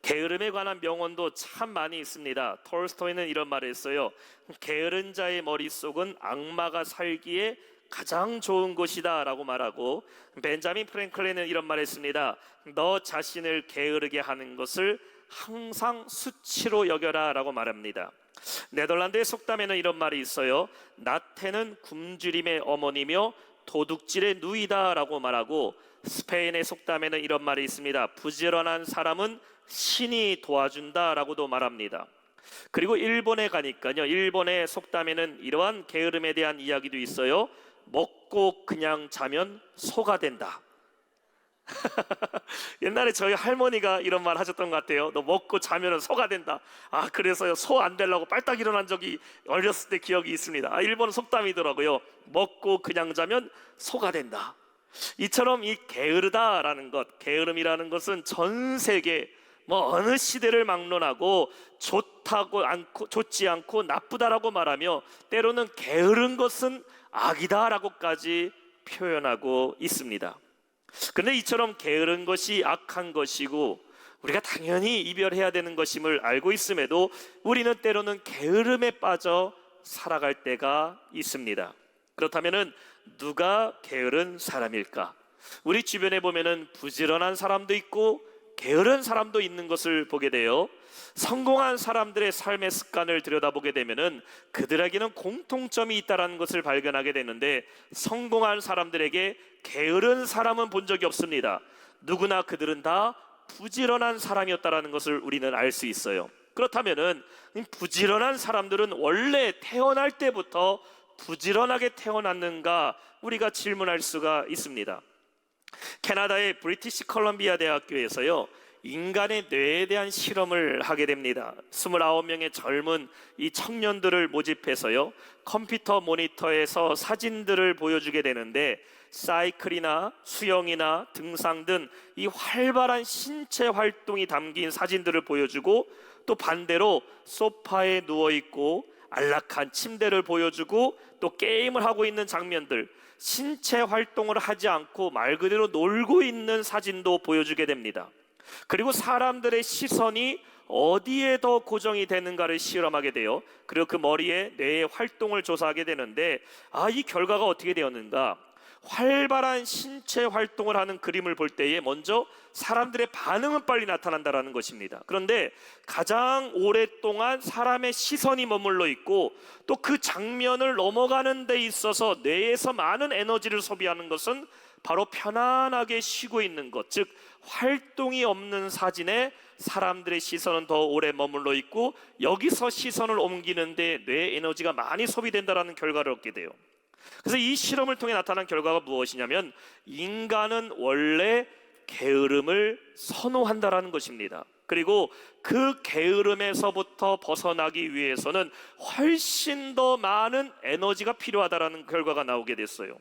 게으름에 관한 명언도 참 많이 있습니다. 톨스토이는 이런 말을 했어요. 게으른 자의 머릿속은 악마가 살기에 가장 좋은 곳이다 라고 말하고, 벤자민 프랭클린은 이런 말을 했습니다. 너 자신을 게으르게 하는 것을 항상 수치로 여겨라 라고 말합니다. 네덜란드의 속담에는 이런 말이 있어요. 나태는 굶주림의 어머니며 도둑질의 누이다 라고 말하고, 스페인의 속담에는 이런 말이 있습니다. 부지런한 사람은 신이 도와준다 라고도 말합니다. 그리고 일본에 가니까요, 일본의 속담에는 이러한 게으름에 대한 이야기도 있어요. 먹고 그냥 자면 소가 된다. 옛날에 저희 할머니가 이런 말 하셨던 것 같아요. 너 먹고 자면 소가 된다. 그래서요, 소 안 되려고 빨딱 일어난 적이 어렸을 때 기억이 있습니다. 일본 속담이더라고요. 먹고 그냥 자면 소가 된다. 이처럼 이 게으르다라는 것, 게으름이라는 것은 전 세계 어느 시대를 막론하고 좋지 않고 나쁘다라고 말하며, 때로는 게으른 것은 악이다라고까지 표현하고 있습니다. 그런데 이처럼 게으른 것이 악한 것이고 우리가 당연히 이별해야 되는 것임을 알고 있음에도 우리는 때로는 게으름에 빠져 살아갈 때가 있습니다. 그렇다면 누가 게으른 사람일까? 우리 주변에 보면은 부지런한 사람도 있고 게으른 사람도 있는 것을 보게 돼요. 성공한 사람들의 삶의 습관을 들여다보게 되면은 그들에게는 공통점이 있다는 것을 발견하게 되는데, 성공한 사람들에게 게으른 사람은 본 적이 없습니다. 누구나 그들은 다 부지런한 사람이었다는 것을 우리는 알 수 있어요. 그렇다면은 부지런한 사람들은 원래 태어날 때부터 부지런하게 태어났는가, 우리가 질문할 수가 있습니다. 캐나다의 브리티시 컬럼비아 대학교에서요, 인간의 뇌에 대한 실험을 하게 됩니다. 29명의 젊은 이 청년들을 모집해서요, 컴퓨터 모니터에서 사진들을 보여주게 되는데, 사이클이나 수영이나 등산 등 이 활발한 신체 활동이 담긴 사진들을 보여주고, 또 반대로 소파에 누워있고 안락한 침대를 보여주고, 또 게임을 하고 있는 장면들, 신체 활동을 하지 않고 말 그대로 놀고 있는 사진도 보여주게 됩니다. 그리고 사람들의 시선이 어디에 더 고정이 되는가를 실험하게 돼요. 그리고 그 머리에 뇌의 활동을 조사하게 되는데, 이 결과가 어떻게 되었는가? 활발한 신체 활동을 하는 그림을 볼 때에 먼저 사람들의 반응은 빨리 나타난다는 것입니다. 그런데 가장 오랫동안 사람의 시선이 머물러 있고 또 그 장면을 넘어가는 데 있어서 뇌에서 많은 에너지를 소비하는 것은 바로 편안하게 쉬고 있는 것, 즉 활동이 없는 사진에 사람들의 시선은 더 오래 머물러 있고, 여기서 시선을 옮기는데 뇌 에너지가 많이 소비된다는 결과를 얻게 돼요. 그래서 이 실험을 통해 나타난 결과가 무엇이냐면, 인간은 원래 게으름을 선호한다라는 것입니다. 그리고 그 게으름에서부터 벗어나기 위해서는 훨씬 더 많은 에너지가 필요하다라는 결과가 나오게 됐어요.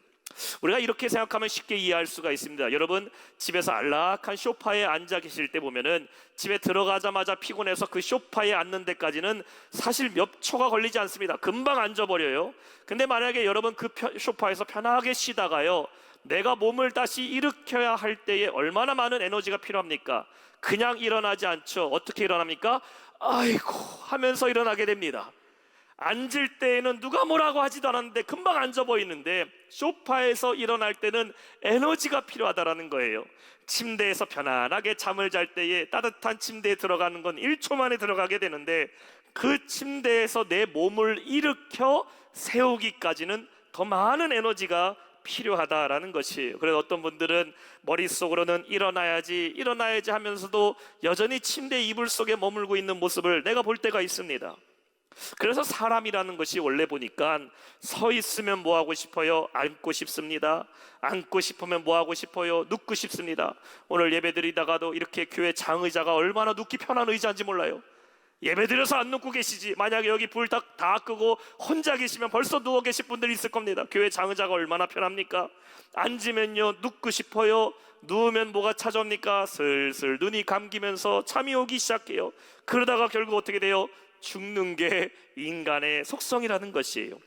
우리가 이렇게 생각하면 쉽게 이해할 수가 있습니다. 여러분, 집에서 안락한 소파에 앉아 계실 때 보면은 집에 들어가자마자 피곤해서 그 소파에 앉는 데까지는 사실 몇 초가 걸리지 않습니다. 금방 앉아버려요. 근데 만약에 여러분 그 소파에서 편하게 쉬다가요, 내가 몸을 다시 일으켜야 할 때에 얼마나 많은 에너지가 필요합니까? 그냥 일어나지 않죠. 어떻게 일어납니까? 아이고 하면서 일어나게 됩니다. 앉을 때에는 누가 뭐라고 하지도 않았는데 금방 앉아 보이는데, 소파에서 일어날 때는 에너지가 필요하다라는 거예요. 침대에서 편안하게 잠을 잘 때에 따뜻한 침대에 들어가는 건 1초 만에 들어가게 되는데, 그 침대에서 내 몸을 일으켜 세우기까지는 더 많은 에너지가 필요하다라는 것이에요. 그래서 어떤 분들은 머릿속으로는 일어나야지 하면서도 여전히 침대 이불 속에 머물고 있는 모습을 내가 볼 때가 있습니다. 그래서 사람이라는 것이 원래 보니까 서 있으면 뭐 하고 싶어요? 앉고 싶습니다. 앉고 싶으면 뭐 하고 싶어요? 눕고 싶습니다. 오늘 예배드리다가도 이렇게 교회 장의자가 얼마나 눕기 편한 의자인지 몰라요. 예배드려서 안 눕고 계시지, 만약에 여기 불 다 끄고 혼자 계시면 벌써 누워 계실 분들이 있을 겁니다. 교회 장의자가 얼마나 편합니까? 앉으면요 눕고 싶어요. 누우면 뭐가 찾아옵니까? 슬슬 눈이 감기면서 잠이 오기 시작해요. 그러다가 결국 어떻게 돼요? 죽는 게 인간의 속성이라는 것이에요.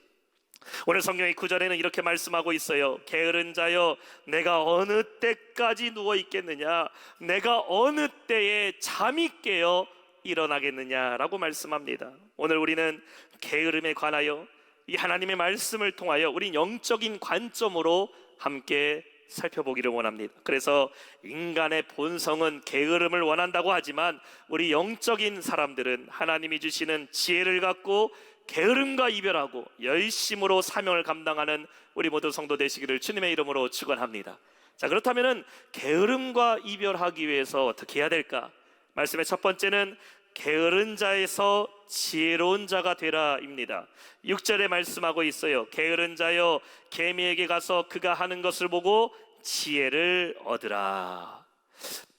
오늘 성경의 9절에는 이렇게 말씀하고 있어요. 게으른 자여, 내가 어느 때까지 누워 있겠느냐? 내가 어느 때에 잠이 깨어 일어나겠느냐라고 말씀합니다. 오늘 우리는 게으름에 관하여 이 하나님의 말씀을 통하여 우리 영적인 관점으로 함께 살펴보기를 원합니다. 그래서 인간의 본성은 게으름을 원한다고 하지만 우리 영적인 사람들은 하나님이 주시는 지혜를 갖고 게으름과 이별하고 열심으로 사명을 감당하는 우리 모두 성도 되시기를 주님의 이름으로 축원합니다. 자, 그렇다면은 게으름과 이별하기 위해서 어떻게 해야 될까? 말씀의 첫 번째는 게으른 자에서 지혜로운 자가 되라입니다. 6절에 말씀하고 있어요. 게으른 자여, 개미에게 가서 그가 하는 것을 보고 지혜를 얻으라.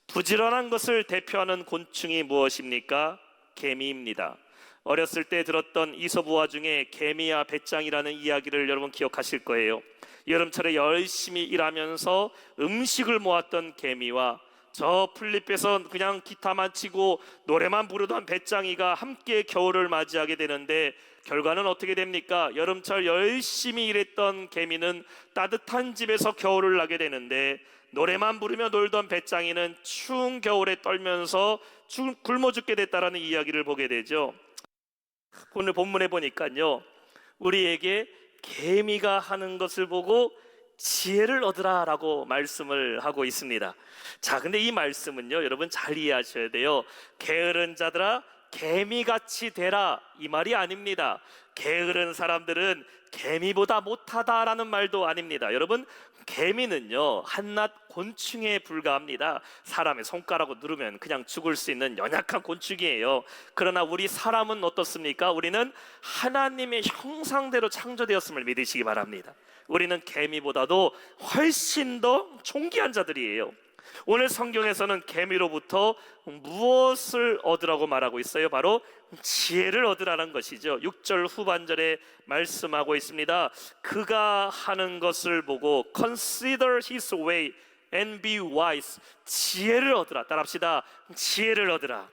부지런한 것을 대표하는 곤충이 무엇입니까? 개미입니다. 어렸을 때 들었던 이솝우화 중에 개미와 배짱이라는 이야기를 여러분 기억하실 거예요. 여름철에 열심히 일하면서 음식을 모았던 개미와 저 풀잎에서 그냥 기타만 치고 노래만 부르던 배짱이가 함께 겨울을 맞이하게 되는데 결과는 어떻게 됩니까? 여름철 열심히 일했던 개미는 따뜻한 집에서 겨울을 나게 되는데 노래만 부르며 놀던 배짱이는 추운 겨울에 떨면서 굶어 죽게 됐다라는 이야기를 보게 되죠. 오늘 본문에 보니까요, 우리에게 개미가 하는 것을 보고 지혜를 얻으라 라고 말씀을 하고 있습니다. 자, 근데 이 말씀은요, 여러분 잘 이해하셔야 돼요. 게으른 자들아 개미같이 되라, 이 말이 아닙니다. 게으른 사람들은 개미보다 못하다라는 말도 아닙니다. 여러분, 개미는요 한낱 곤충에 불과합니다. 사람의 손가락으로 누르면 그냥 죽을 수 있는 연약한 곤충이에요. 그러나 우리 사람은 어떻습니까? 우리는 하나님의 형상대로 창조되었음을 믿으시기 바랍니다. 우리는 개미보다도 훨씬 더 존귀한 자들이에요. 오늘 성경에서는 개미로부터 무엇을 얻으라고 말하고 있어요? 바로 지혜를 얻으라는 것이죠. 6절 후반절에 말씀하고 있습니다. 그가 하는 것을 보고 Consider his way and be wise. 지혜를 얻으라. 따라합시다. 지혜를 얻으라.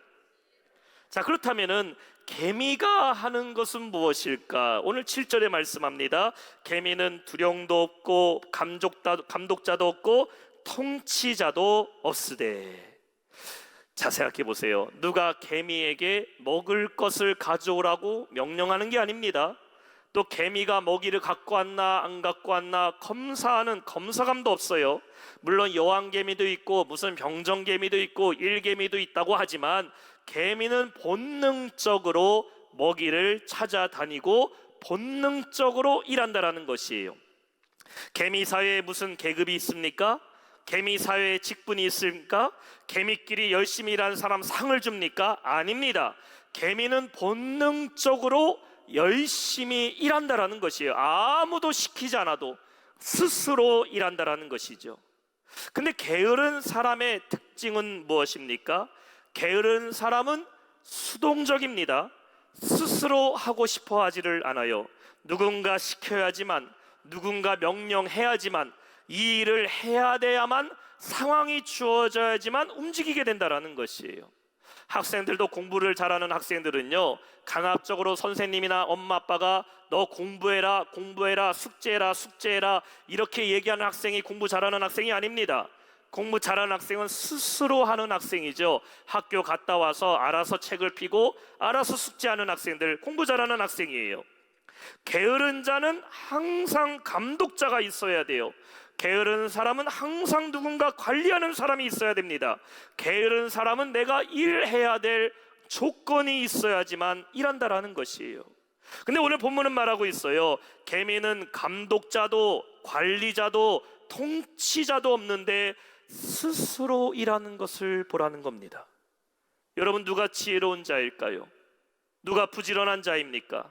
자, 그렇다면은 개미가 하는 것은 무엇일까? 오늘 7절에 말씀합니다. 개미는 두령도 없고 감독자도 없고 통치자도 없으되. 자, 생각해 보세요. 누가 개미에게 먹을 것을 가져오라고 명령하는 게 아닙니다. 또 개미가 먹이를 갖고 왔나 안 갖고 왔나 검사하는 검사감도 없어요. 물론 여왕개미도 있고 무슨 병정개미도 있고 일개미도 있다고 하지만 개미는 본능적으로 먹이를 찾아다니고 본능적으로 일한다라는 것이에요. 개미 사회에 무슨 계급이 있습니까? 개미 사회에 직분이 있습니까? 개미끼리 열심히 일하는 사람 상을 줍니까? 아닙니다. 개미는 본능적으로 열심히 일한다라는 것이에요. 아무도 시키지 않아도 스스로 일한다라는 것이죠. 근데 게으른 사람의 특징은 무엇입니까? 게으른 사람은 수동적입니다. 스스로 하고 싶어 하지를 않아요. 누군가 시켜야지만, 누군가 명령해야지만, 이 일을 해야 돼야만, 상황이 주어져야지만 움직이게 된다라는 것이에요. 학생들도 공부를 잘하는 학생들은요, 강압적으로 선생님이나 엄마 아빠가 너 공부해라 공부해라 숙제해라 숙제해라 이렇게 얘기하는 학생이 공부 잘하는 학생이 아닙니다. 공부 잘하는 학생은 스스로 하는 학생이죠. 학교 갔다 와서 알아서 책을 펴고 알아서 숙제하는 학생들, 공부 잘하는 학생이에요. 게으른 자는 항상 감독자가 있어야 돼요. 게으른 사람은 항상 누군가 관리하는 사람이 있어야 됩니다. 게으른 사람은 내가 일해야 될 조건이 있어야지만 일한다라는 것이에요. 근데 오늘 본문은 말하고 있어요. 개미는 감독자도 관리자도 통치자도 없는데 스스로 일하는 것을 보라는 겁니다. 여러분, 누가 지혜로운 자일까요? 누가 부지런한 자입니까?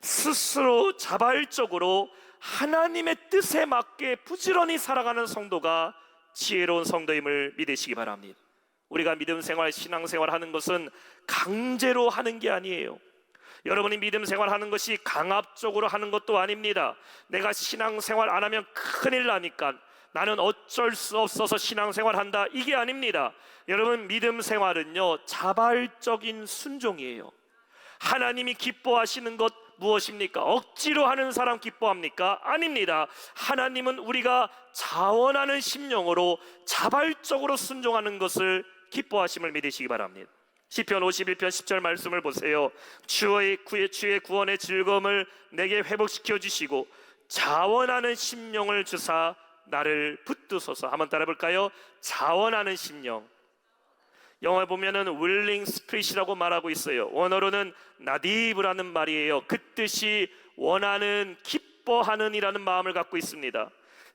스스로 자발적으로 하나님의 뜻에 맞게 부지런히 살아가는 성도가 지혜로운 성도임을 믿으시기 바랍니다. 우리가 믿음 생활, 신앙 생활 하는 것은 강제로 하는 게 아니에요. 여러분이 믿음 생활 하는 것이 강압적으로 하는 것도 아닙니다. 내가 신앙 생활 안 하면 큰일 나니까 나는 어쩔 수 없어서 신앙 생활 한다, 이게 아닙니다. 여러분, 믿음 생활은요 자발적인 순종이에요. 하나님이 기뻐하시는 것, 무엇입니까? 억지로 하는 사람 기뻐합니까? 아닙니다. 하나님은 우리가 자원하는 심령으로 자발적으로 순종하는 것을 기뻐하심을 믿으시기 바랍니다. 시편 51편 10절 말씀을 보세요. 주의 구원의 즐거움을 내게 회복시켜 주시고 자원하는 심령을 주사 나를 붙드소서. 한번 따라 볼까요? 자원하는 심령. 영어에 보면은 willing spirit이라고 말하고 있어요. 원어로는 나디브라는 말이에요. 그 뜻이 원하는, 기뻐하는 이라는 마음을 갖고 있습니다.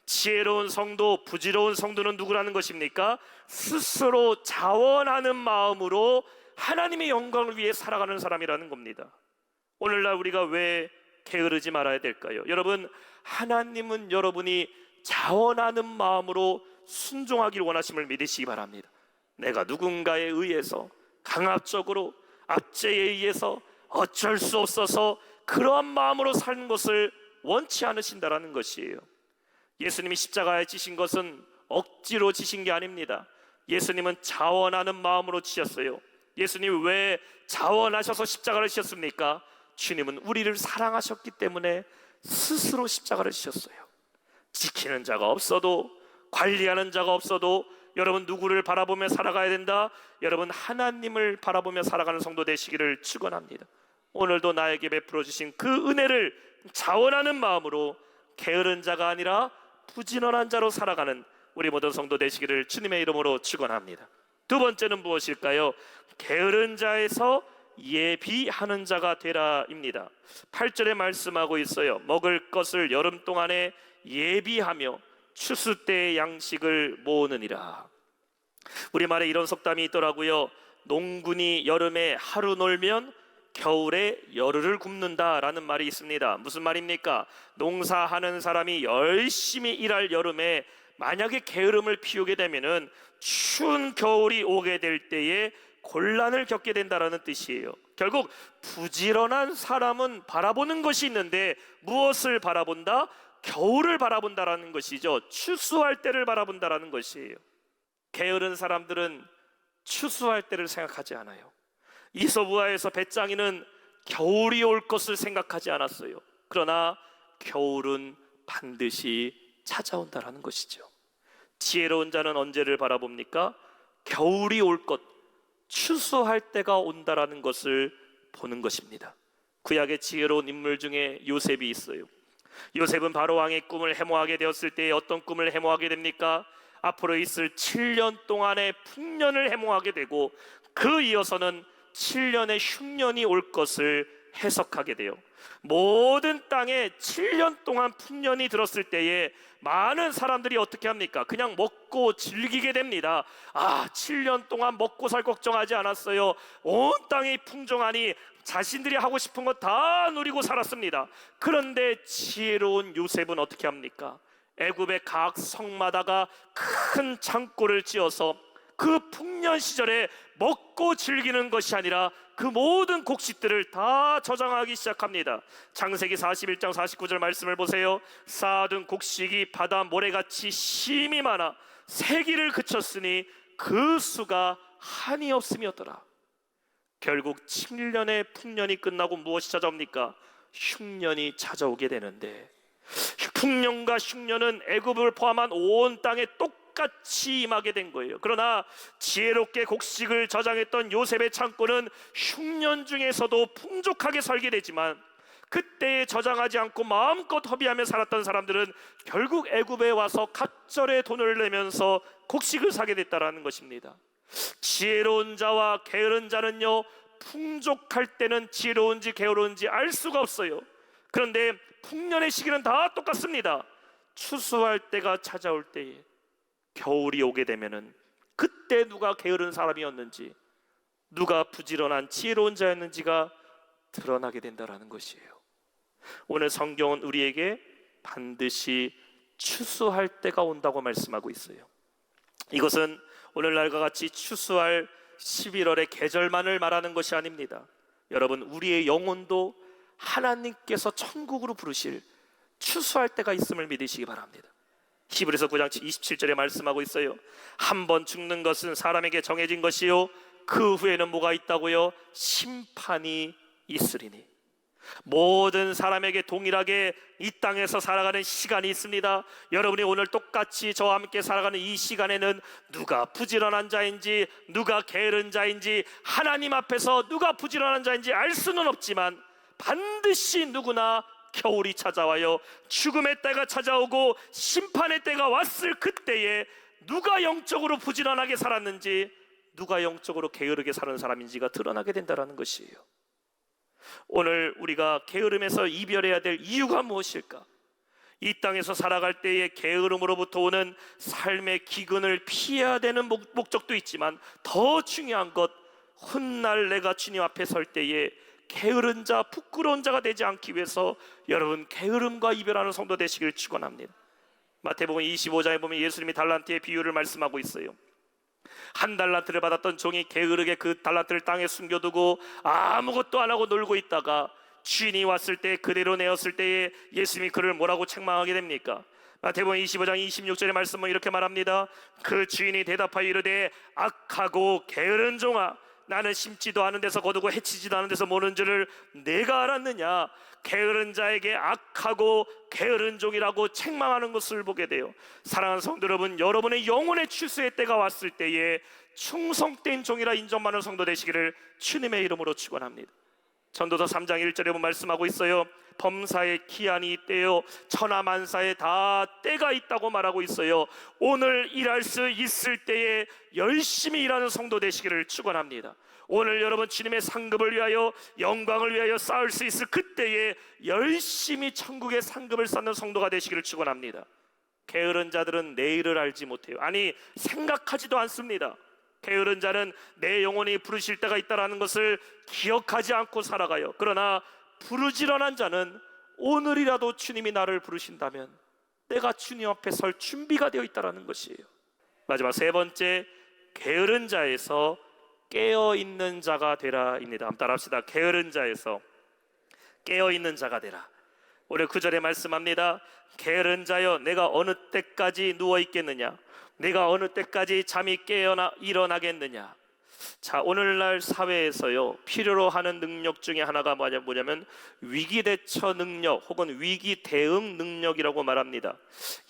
지혜로운 성도, 부지런한 성도는 누구라는 것입니까? 스스로 자원하는 마음으로 하나님의 영광을 위해 살아가는 사람이라는 겁니다. 오늘날 우리가 왜 게으르지 말아야 될까요? 여러분, 하나님은 여러분이 자원하는 마음으로 순종하기를 원하심을 믿으시기 바랍니다. 내가 누군가에 의해서 강압적으로 압제에 의해서 어쩔 수 없어서 그러한 마음으로 사는 것을 원치 않으신다라는 것이에요. 예수님이 십자가에 지신 것은 억지로 지신 게 아닙니다. 예수님은 자원하는 마음으로 지셨어요. 예수님이 왜 자원하셔서 십자가를 지셨습니까? 주님은 우리를 사랑하셨기 때문에 스스로 십자가를 지셨어요. 지키는 자가 없어도, 관리하는 자가 없어도 여러분 누구를 바라보며 살아가야 된다? 여러분 하나님을 바라보며 살아가는 성도 되시기를 축원합니다. 오늘도 나에게 베풀어 주신 그 은혜를 자원하는 마음으로 게으른 자가 아니라 부지런한 자로 살아가는 우리 모든 성도 되시기를 주님의 이름으로 축원합니다. 두 번째는 무엇일까요? 게으른 자에서 예비하는 자가 되라입니다. 8절에 말씀하고 있어요. 먹을 것을 여름 동안에 예비하며 추수 때의 양식을 모으느니라. 우리말에 이런 속담이 있더라고요. 농군이 여름에 하루 놀면 겨울에 열흘을 굶는다라는 말이 있습니다. 무슨 말입니까? 농사하는 사람이 열심히 일할 여름에 만약에 게으름을 피우게 되면은 추운 겨울이 오게 될 때에 곤란을 겪게 된다라는 뜻이에요. 결국 부지런한 사람은 바라보는 것이 있는데 무엇을 바라본다? 겨울을 바라본다라는 것이죠. 추수할 때를 바라본다라는 것이에요. 게으른 사람들은 추수할 때를 생각하지 않아요. 이솝우화에서 배짱이는 겨울이 올 것을 생각하지 않았어요. 그러나 겨울은 반드시 찾아온다라는 것이죠. 지혜로운 자는 언제를 바라봅니까? 겨울이 올 것, 추수할 때가 온다라는 것을 보는 것입니다. 구약의 지혜로운 인물 중에 요셉이 있어요. 요셉은 바로 왕의 꿈을 해모하게 되었을 때 어떤 꿈을 해모하게 됩니까? 앞으로 있을 7년 동안의 풍년을 해모하게 되고 그 이어서는 7년의 흉년이 올 것을 해석하게 돼요. 모든 땅에 7년 동안 풍년이 들었을 때에 많은 사람들이 어떻게 합니까? 그냥 먹고 즐기게 됩니다. 7년 동안 먹고 살 걱정하지 않았어요. 온 땅이 풍성하니 자신들이 하고 싶은 거 다 누리고 살았습니다. 그런데 지혜로운 요셉은 어떻게 합니까? 애굽의 각 성마다가 큰 창고를 지어서 그 풍년 시절에 먹고 즐기는 것이 아니라 그 모든 곡식들을 다 저장하기 시작합니다. 창세기 41장 49절 말씀을 보세요. 쌓아둔 곡식이 바다 모래같이 심이 많아 세기를 그쳤으니 그 수가 한이 없음이었더라. 결국 7년의 풍년이 끝나고 무엇이 찾아옵니까? 흉년이 찾아오게 되는데, 풍년과 흉년은 애굽을 포함한 온 땅에 똑같이 임하게 된 거예요. 그러나 지혜롭게 곡식을 저장했던 요셉의 창고는 흉년 중에서도 풍족하게 살게 되지만, 그때에 저장하지 않고 마음껏 허비하며 살았던 사람들은 결국 애굽에 와서 갑절에 돈을 내면서 곡식을 사게 됐다라는 것입니다. 지혜로운 자와 게으른 자는요, 풍족할 때는 지혜로운지 게으른지 알 수가 없어요. 그런데 풍년의 시기는 다 똑같습니다. 추수할 때가 찾아올 때에, 겨울이 오게 되면은 그때 누가 게으른 사람이었는지, 누가 부지런한 지혜로운 자였는지가 드러나게 된다라는 것이에요. 오늘 성경은 우리에게 반드시 추수할 때가 온다고 말씀하고 있어요. 이것은 오늘날과 같이 추수할 11월의 계절만을 말하는 것이 아닙니다. 여러분, 우리의 영혼도 하나님께서 천국으로 부르실 추수할 때가 있음을 믿으시기 바랍니다. 히브리서 9장 27절에 말씀하고 있어요. 한 번 죽는 것은 사람에게 정해진 것이요, 그 후에는 뭐가 있다고요? 심판이 있으리니. 모든 사람에게 동일하게 이 땅에서 살아가는 시간이 있습니다. 여러분이 오늘 똑같이 저와 함께 살아가는 이 시간에는 누가 부지런한 자인지, 누가 게으른 자인지, 하나님 앞에서 누가 부지런한 자인지 알 수는 없지만 반드시 누구나 겨울이 찾아와요. 죽음의 때가 찾아오고 심판의 때가 왔을 그때에 누가 영적으로 부지런하게 살았는지, 누가 영적으로 게으르게 사는 사람인지가 드러나게 된다는 것이에요. 오늘 우리가 게으름에서 이별해야 될 이유가 무엇일까? 이 땅에서 살아갈 때에 게으름으로부터 오는 삶의 기근을 피해야 되는 목적도 있지만 더 중요한 것, 훗날 내가 주님 앞에 설 때에 게으른 자, 부끄러운 자가 되지 않기 위해서 여러분 게으름과 이별하는 성도 되시길 축원합니다. 마태복음 25장에 보면 예수님이 달란트의 비유를 말씀하고 있어요. 한 달란트를 받았던 종이 게으르게 그 달란트를 땅에 숨겨두고 아무것도 안 하고 놀고 있다가 주인이 왔을 때 그대로 내었을 때에 예수님이 그를 뭐라고 책망하게 됩니까? 마태복음 25장 26절의 말씀은 이렇게 말합니다. 그 주인이 대답하여 이르되 악하고 게으른 종아, 나는 심지도 않은 데서 거두고 해치지도 않은 데서 모는 줄을 내가 알았느냐? 게으른 자에게 악하고 게으른 종이라고 책망하는 것을 보게 돼요. 사랑하는 성도 여러분, 여러분의 영혼의 추수의 때가 왔을 때에 충성된 종이라 인정받는 성도 되시기를 주님의 이름으로 축원합니다. 전도서 3장 1절에 보면 말씀하고 있어요. 범사에 기한이 있대요. 천하만사에 다 때가 있다고 말하고 있어요. 오늘 일할 수 있을 때에 열심히 일하는 성도 되시기를 축원합니다. 오늘 여러분 주님의 상급을 위하여, 영광을 위하여 싸울 수 있을 그때에 열심히 천국의 상급을 쌓는 성도가 되시기를 축원합니다. 게으른 자들은 내일을 알지 못해요. 아니, 생각하지도 않습니다. 게으른 자는 내 영혼이 부르실 때가 있다는 것을 기억하지 않고 살아가요. 그러나 부르지런한 자는 오늘이라도 주님이 나를 부르신다면 내가 주님 앞에 설 준비가 되어 있다는 것이에요. 마지막 세 번째, 게으른 자에서 깨어있는 자가 되라입니다. 한번 따라합시다. 게으른 자에서 깨어있는 자가 되라. 오늘 9절에 말씀합니다. 게으른 자여, 내가 어느 때까지 누워있겠느냐? 내가 어느 때까지 잠이 일어나겠느냐? 자, 오늘날 사회에서요, 필요로 하는 능력 중에 하나가 뭐냐면 위기대처 능력 혹은 위기 대응 능력이라고 말합니다.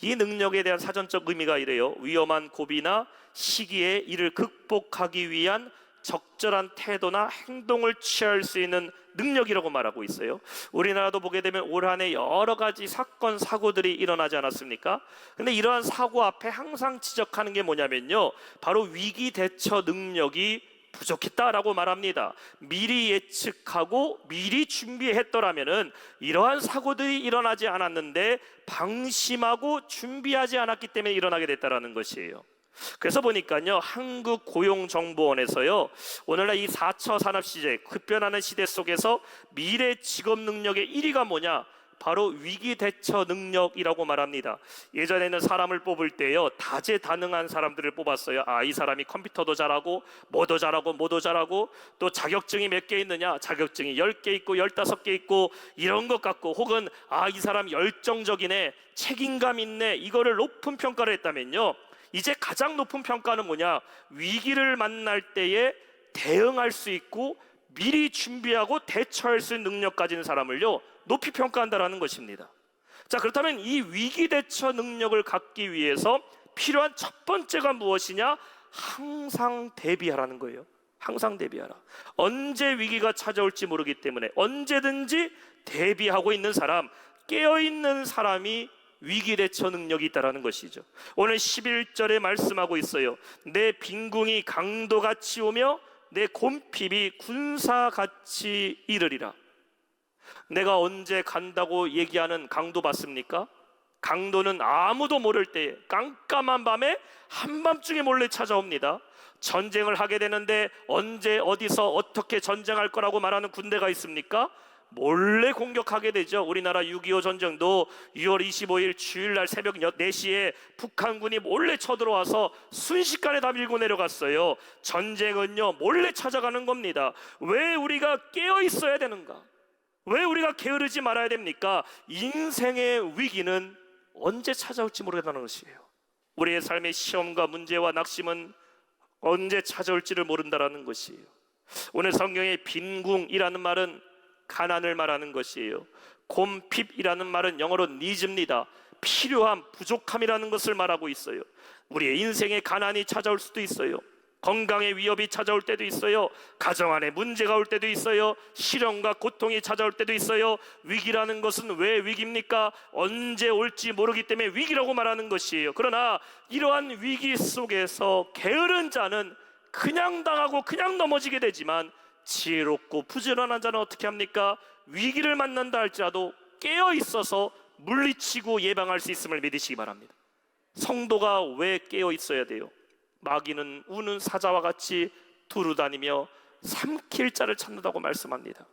이 능력에 대한 사전적 의미가 이래요. 위험한 고비나 시기에 이를 극복하기 위한 적절한 태도나 행동을 취할 수 있는 능력이라고 말하고 있어요. 우리나라도 보게 되면 올 한 해 여러 가지 사건 사고들이 일어나지 않았습니까? 근데 이러한 사고 앞에 항상 지적하는 게 뭐냐면요, 바로 위기 대처 능력이 부족했다라고 말합니다. 미리 예측하고 미리 준비했더라면은 이러한 사고들이 일어나지 않았는데 방심하고 준비하지 않았기 때문에 일어나게 됐다라는 것이에요. 그래서 보니까요, 한국고용정보원에서요, 오늘날 이 4차 산업시대, 급변하는 시대 속에서 미래 직업 능력의 1위가 뭐냐? 바로 위기대처 능력이라고 말합니다. 예전에는 사람을 뽑을 때요, 다재다능한 사람들을 뽑았어요. 아, 이 사람이 컴퓨터도 잘하고 뭐도 잘하고 또 자격증이 몇 개 있느냐? 자격증이 10개 있고 15개 있고 이런 것 같고, 혹은 아, 이 사람 열정적이네, 책임감 있네, 이거를 높은 평가를 했다면요, 이제 가장 높은 평가는 뭐냐? 위기를 만날 때에 대응할 수 있고 미리 준비하고 대처할 수 있는 능력 가진 사람을요, 높이 평가한다는 것입니다. 자, 그렇다면 이 위기 대처 능력을 갖기 위해서 필요한 첫 번째가 무엇이냐? 항상 대비하라는 거예요. 항상 대비하라. 언제 위기가 찾아올지 모르기 때문에 언제든지 대비하고 있는 사람, 깨어있는 사람이 위기 대처 능력이 있다는 것이죠. 오늘 11절에 말씀하고 있어요. 내 빈궁이 강도같이 오며 내 곰핍이 군사같이 이르리라. 내가 언제 간다고 얘기하는 강도 봤습니까? 강도는 아무도 모를 때 깜깜한 밤에 한밤중에 몰래 찾아옵니다. 전쟁을 하게 되는데 언제 어디서 어떻게 전쟁할 거라고 말하는 군대가 있습니까? 몰래 공격하게 되죠. 우리나라 6.25 전쟁도 6월 25일 주일날 새벽 4시에 북한군이 몰래 쳐들어와서 순식간에 다 밀고 내려갔어요. 전쟁은요, 몰래 찾아가는 겁니다. 왜 우리가 깨어 있어야 되는가? 왜 우리가 게으르지 말아야 됩니까? 인생의 위기는 언제 찾아올지 모르겠다는 것이에요. 우리의 삶의 시험과 문제와 낙심은 언제 찾아올지를 모른다는 것이에요. 오늘 성경의 빈궁이라는 말은 가난을 말하는 것이에요. 곰핍이라는 말은 영어로 needs입니다. 필요함, 부족함이라는 것을 말하고 있어요. 우리의 인생에 가난이 찾아올 수도 있어요. 건강의 위협이 찾아올 때도 있어요. 가정 안에 문제가 올 때도 있어요. 시련과 고통이 찾아올 때도 있어요. 위기라는 것은 왜 위기입니까? 언제 올지 모르기 때문에 위기라고 말하는 것이에요. 그러나 이러한 위기 속에서 게으른 자는 그냥 당하고 그냥 넘어지게 되지만, 지혜롭고 부지런한 자는 어떻게 합니까? 위기를 만난다 할지라도 깨어 있어서 물리치고 예방할 수 있음을 믿으시기 바랍니다. 성도가 왜 깨어 있어야 돼요? 마귀는 우는 사자와 같이 두루다니며 삼킬 자를 찾는다고 말씀합니다.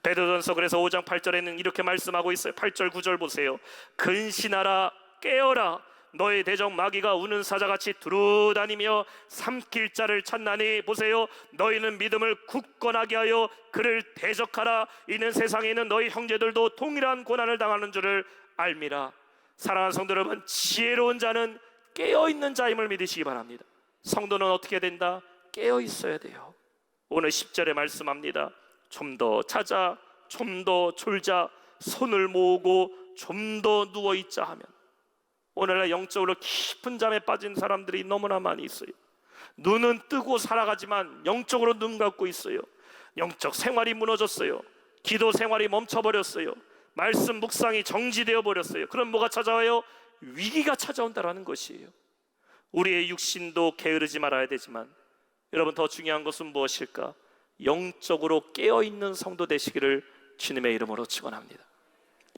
베드로전서 그래서 5장 8절에는 이렇게 말씀하고 있어요. 8절 9절 보세요. 근신하라, 깨어라, 너의 대적 마귀가 우는 사자같이 두루다니며 삼킬 자를 찾나니, 보세요, 너희는 믿음을 굳건하게 하여 그를 대적하라. 이는 세상에 있는 너희 형제들도 동일한 고난을 당하는 줄을 알미라. 사랑하는 성도 여러분, 지혜로운 자는 깨어있는 자임을 믿으시기 바랍니다. 성도는 어떻게 된다? 깨어 있어야 돼요. 오늘 10절에 말씀합니다. 좀 더 자자, 좀 더 졸자, 손을 모으고 좀 더 누워있자 하면, 오늘날 영적으로 깊은 잠에 빠진 사람들이 너무나 많이 있어요. 눈은 뜨고 살아가지만 영적으로 눈 감고 있어요. 영적 생활이 무너졌어요. 기도 생활이 멈춰버렸어요. 말씀 묵상이 정지되어 버렸어요. 그럼 뭐가 찾아와요? 위기가 찾아온다라는 것이에요. 우리의 육신도 게으르지 말아야 되지만, 여러분, 더 중요한 것은 무엇일까? 영적으로 깨어있는 성도 되시기를 주님의 이름으로 축원합니다.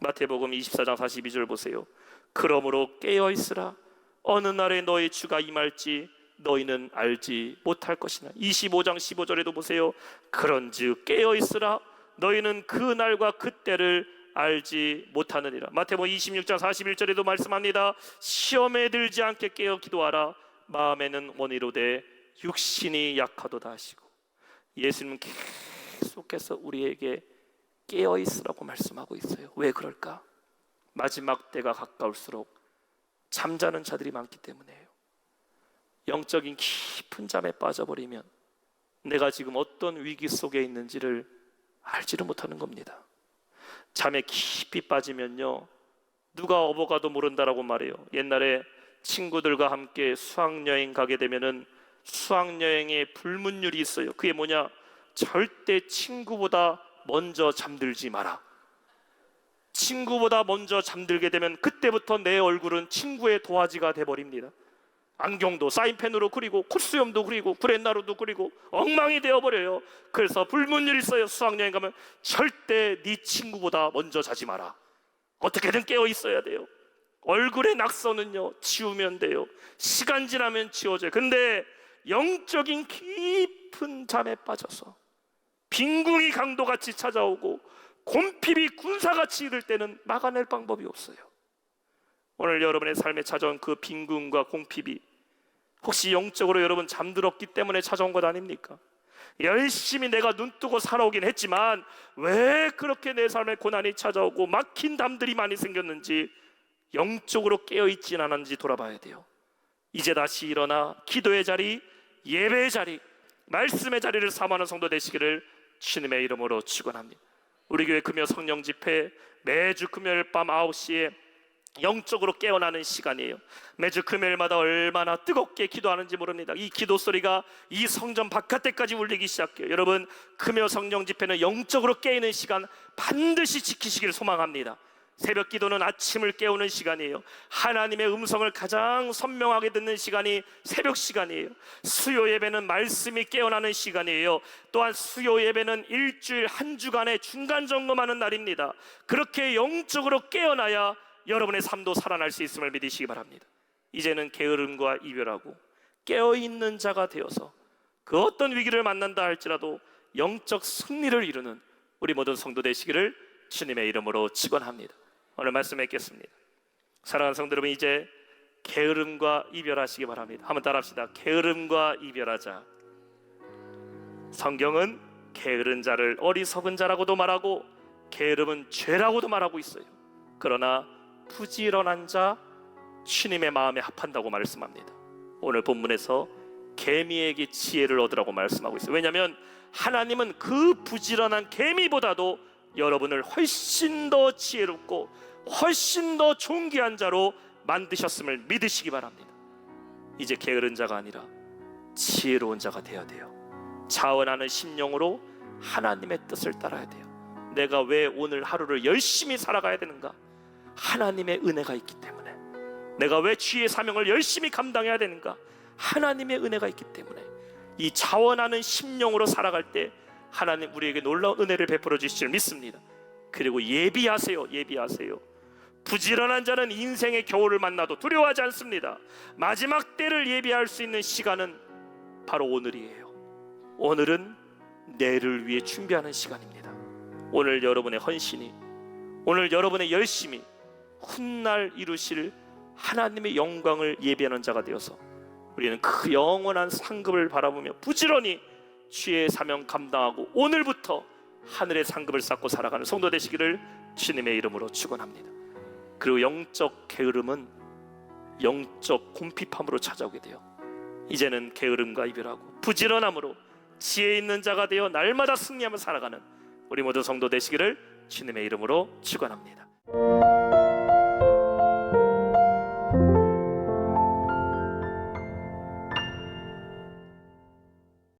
마태복음 24장 42절 보세요. 그러므로 깨어있으라. 어느 날에 너희 주가 임할지 너희는 알지 못할 것이나. 25장 15절에도 보세요. 그런즉 깨어있으라. 너희는 그 날과 그때를 알지 못하느니라. 마태복음 26장 41절에도 말씀합니다. 시험에 들지 않게 깨어 기도하라. 마음에는 원이로되 육신이 약하도다 하시고, 예수님은 계속해서 우리에게 깨어 있으라고 말씀하고 있어요. 왜 그럴까? 마지막 때가 가까울수록 잠자는 자들이 많기 때문이에요. 영적인 깊은 잠에 빠져버리면 내가 지금 어떤 위기 속에 있는지를 알지를 못하는 겁니다. 잠에 깊이 빠지면요, 누가 업어가도 모른다라고 말해요. 옛날에 친구들과 함께 수학여행 가게 되면은 수학여행에 불문율이 있어요. 그게 뭐냐? 절대 친구보다 먼저 잠들지 마라. 친구보다 먼저 잠들게 되면 그때부터 내 얼굴은 친구의 도화지가 돼버립니다. 안경도 사인펜으로 그리고 콧수염도 그리고 구렛나루도 그리고 엉망이 되어버려요. 그래서 불문율이 있어요. 수학여행 가면 절대 네 친구보다 먼저 자지 마라. 어떻게든 깨어 있어야 돼요. 얼굴의 낙서는요, 지우면 돼요. 시간 지나면 지워져요. 근데 영적인 깊은 잠에 빠져서 빈궁이 강도같이 찾아오고 곰핍이 군사같이 이를 때는 막아낼 방법이 없어요. 오늘 여러분의 삶에 찾아온 그 빈궁과 공핍이 혹시 영적으로 여러분 잠들었기 때문에 찾아온 것 아닙니까? 열심히 내가 눈 뜨고 살아오긴 했지만 왜 그렇게 내 삶에 고난이 찾아오고 막힌 담들이 많이 생겼는지, 영적으로 깨어있진 않았는지 돌아봐야 돼요. 이제 다시 일어나 기도의 자리, 예배의 자리, 말씀의 자리를 삼하는 성도 되시기를 주님의 이름으로 축원합니다. 우리 교회 금요 성령 집회 매주 금요일 밤 9시에 영적으로 깨어나는 시간이에요. 매주 금요일마다 얼마나 뜨겁게 기도하는지 모릅니다. 이 기도 소리가 이 성전 바깥에까지 울리기 시작해요. 여러분, 금요 성령 집회는 영적으로 깨이는 시간 반드시 지키시길 소망합니다. 새벽 기도는 아침을 깨우는 시간이에요. 하나님의 음성을 가장 선명하게 듣는 시간이 새벽 시간이에요. 수요 예배는 말씀이 깨어나는 시간이에요. 또한 수요 예배는 일주일 한 주간의 중간 점검하는 날입니다. 그렇게 영적으로 깨어나야 여러분의 삶도 살아날 수 있음을 믿으시기 바랍니다. 이제는 게으름과 이별하고 깨어있는 자가 되어서 그 어떤 위기를 만난다 할지라도 영적 승리를 이루는 우리 모든 성도 되시기를 주님의 이름으로 축원합니다. 오늘 말씀 맺겠습니다. 사랑하는 성도 여러분, 이제 게으름과 이별하시기 바랍니다. 한번 따라합시다. 게으름과 이별하자. 성경은 게으른 자를 어리석은 자라고도 말하고 게으름은 죄라고도 말하고 있어요. 그러나 부지런한 자 주님의 마음에 합한다고 말씀합니다. 오늘 본문에서 개미에게 지혜를 얻으라고 말씀하고 있어요. 왜냐하면 하나님은 그 부지런한 개미보다도 여러분을 훨씬 더 지혜롭고 훨씬 더 존귀한 자로 만드셨음을 믿으시기 바랍니다. 이제 게으른 자가 아니라 지혜로운 자가 되어야 돼요. 자원하는 심령으로 하나님의 뜻을 따라야 돼요. 내가 왜 오늘 하루를 열심히 살아가야 되는가? 하나님의 은혜가 있기 때문에. 내가 왜 주의 사명을 열심히 감당해야 되는가? 하나님의 은혜가 있기 때문에. 이 자원하는 심령으로 살아갈 때 하나님 우리에게 놀라운 은혜를 베풀어 주실 줄 믿습니다. 그리고 예비하세요. 예비하세요. 부지런한 자는 인생의 겨울을 만나도 두려워하지 않습니다. 마지막 때를 예비할 수 있는 시간은 바로 오늘이에요. 오늘은 내일을 위해 준비하는 시간입니다. 오늘 여러분의 헌신이, 오늘 여러분의 열심이 훗날 이루실 하나님의 영광을 예비하는 자가 되어서 우리는 그 영원한 상급을 바라보며 부지런히 주의 사명 감당하고 오늘부터 하늘의 상급을 쌓고 살아가는 성도 되시기를 주님의 이름으로 축원합니다. 그리고 영적 게으름은 영적 곰핍함으로 찾아오게 돼요. 이제는 게으름과 이별하고 부지런함으로 지혜 있는 자가 되어 날마다 승리하며 살아가는 우리 모든 성도 되시기를 주님의 이름으로 축원합니다.